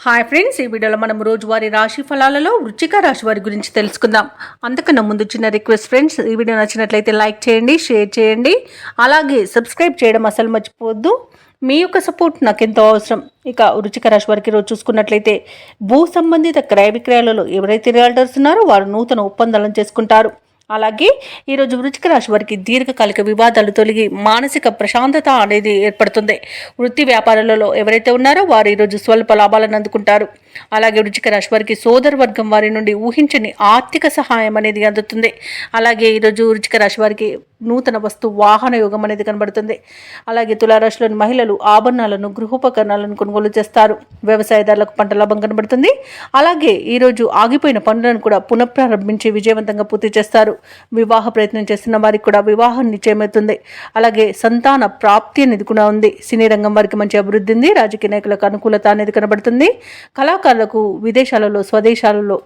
Hi friends, ఈ వీడియోలో మనం రోజువారీ రాశి ఫలాలలో వృశ్చిక రాశి వారి గురించి తెలుసుకుందాం. అంతకన్నా ముందు చిన్న రిక్వెస్ట్ ఫ్రెండ్స్, ఈ వీడియో నచ్చినట్లయితే లైక్ చేయండి, షేర్ చేయండి, అలాగే సబ్స్క్రైబ్ చేయడం అసలు మర్చిపోవద్దు. మీ యొక్క సపోర్ట్ నాకు ఎంతో అవసరం. ఇక వృశ్చిక రాశి వారికి రోజు చూసుకున్నట్లయితే భూ సంబంధిత క్రయ విక్రయాలలో ఎవరైతే రియల్టర్స్ ఉన్నారో వారు నూతన ఒప్పందాలను చేసుకుంటారు. అలాగే ఈరోజు వృశ్చిక రాశి వారికి దీర్ఘకాలిక వివాదాలు తొలగి మానసిక ప్రశాంతత అనేది ఏర్పడుతుంది. వృత్తి వ్యాపారాలలో ఎవరైతే ఉన్నారో వారు ఈరోజు స్వల్ప లాభాలను అందుకుంటారు. అలాగే వృశ్చిక రాశి వారికి సోదర వర్గం వారి నుండి ఊహించని ఆర్థిక సహాయం అనేది అందుతుంది. అలాగే ఈరోజు వృశ్చిక రాశి వారికి నూతన వస్తు వాహన యోగం అనేది కనబడుతుంది. అలాగే తులారాశిలోని మహిళలు ఆభరణాలను గృహోపకరణాలను కొనుగోలు చేస్తారు. వ్యవసాయదారులకు పంట లాభం కనబడుతుంది. అలాగే ఈరోజు ఆగిపోయిన పనులను కూడా పునఃప్రారంభించి విజయవంతంగా పూర్తి చేస్తారు. వివాహ ప్రయత్నం చేస్తున్న వారికి కూడా వివాహం నిశ్చయమవుతుంది. అలాగే సంతాన ప్రాప్తి అనేది కూడా ఉంది. సినీ రంగం వారికి మంచి అభివృద్ధి ఉంది. రాజకీయ నాయకులకు అనుకూలత అనేది కనబడుతుంది. కళాకారులకు విదేశాలలో స్వదేశాలలో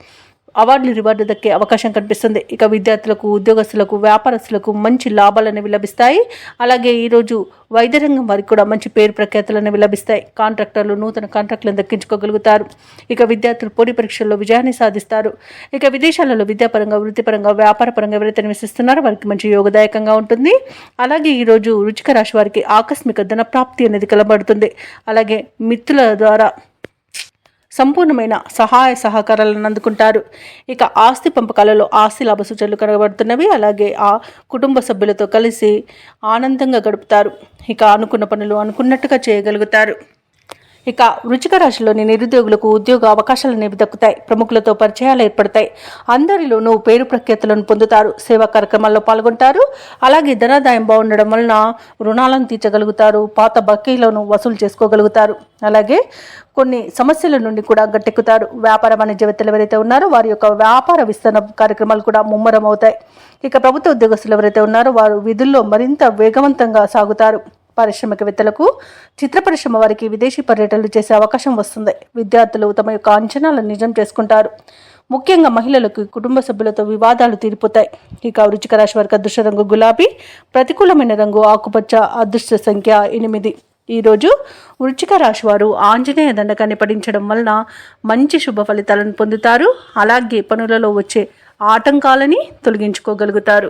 అవార్డులు రివార్డు దక్కే అవకాశం కనిపిస్తుంది. ఇక విద్యార్థులకు, ఉద్యోగస్తులకు, వ్యాపారస్తులకు మంచి లాభాలు అనేవి లభిస్తాయి. అలాగే ఈరోజు వైద్య రంగం వారికి కూడా మంచి పేరు ప్రఖ్యాతులు అనేవి లభిస్తాయి. కాంట్రాక్టర్లు నూతన కాంట్రాక్టులను దక్కించుకోగలుగుతారు. ఇక విద్యార్థులు పోటీ పరీక్షల్లో విజయాన్ని సాధిస్తారు. ఇక విదేశాలలో విద్యాపరంగా, వృత్తిపరంగా, వ్యాపారపరంగా ఎవరైతే నివసిస్తున్నారో వారికి మంచి యోగదాయకంగా ఉంటుంది. అలాగే ఈరోజు వృశ్చిక రాశి వారికి ఆకస్మిక ధన ప్రాప్తి అనేది కనబడుతుంది. అలాగే మిత్రుల ద్వారా సంపూర్ణమైన సహాయ సహకారాలను అందుకుంటారు. ఇక ఆస్తి పంపకాలలో ఆస్తి లాభ సూచనలు కనబడుతున్నవి. అలాగే ఆ కుటుంబ సభ్యులతో కలిసి ఆనందంగా గడుపుతారు. ఇక అనుకున్న పనులు అనుకున్నట్టుగా చేయగలుగుతారు. ఇక వృశ్చిక రాశిలోని నిరుద్యోగులకు ఉద్యోగ అవకాశాలు అనేవి దక్కుతాయి. ప్రముఖులతో పరిచయాలు ఏర్పడతాయి. అందరిలోనూ పేరు ప్రఖ్యాతులను పొందుతారు. సేవా కార్యక్రమాల్లో పాల్గొంటారు. అలాగే ధనాదాయం బాగుండడం వలన రుణాలను తీర్చగలుగుతారు. పాత బకీలను వసూలు చేసుకోగలుగుతారు. అలాగే కొన్ని సమస్యల నుండి కూడా గట్టెక్కుతారు. వ్యాపార వాణిజ్యవేత్తలు ఎవరైతే ఉన్నారో వారి యొక్క వ్యాపార విస్తరణ కార్యక్రమాలు కూడా ముమ్మరం అవుతాయి. ఇక ప్రభుత్వ ఉద్యోగస్తులు ఎవరైతే ఉన్నారో వారు విధుల్లో మరింత వేగవంతంగా సాగుతారు. పారిశ్రామికవేత్తలకు, చిత్ర పరిశ్రమ వారికి విదేశీ పర్యటనలు చేసే అవకాశం వస్తుంది. విద్యార్థులు తమ యొక్క అంచనాలను నిజం చేసుకుంటారు. ముఖ్యంగా మహిళలకు కుటుంబ సభ్యులతో వివాదాలు తీరిపోతాయి. ఇక వృశ్చిక రాశి వారికి అదృష్ట రంగు గులాబీ, ప్రతికూలమైన రంగు ఆకుపచ్చ, అదృష్ట సంఖ్య 8. ఈరోజు వృశ్చిక రాశి వారు ఆంజనేయ దండకాన్ని పఠించడం వలన మంచి శుభ ఫలితాలను పొందుతారు. అలాగే పనులలో వచ్చే ఆటంకాలని తొలగించుకోగలుగుతారు.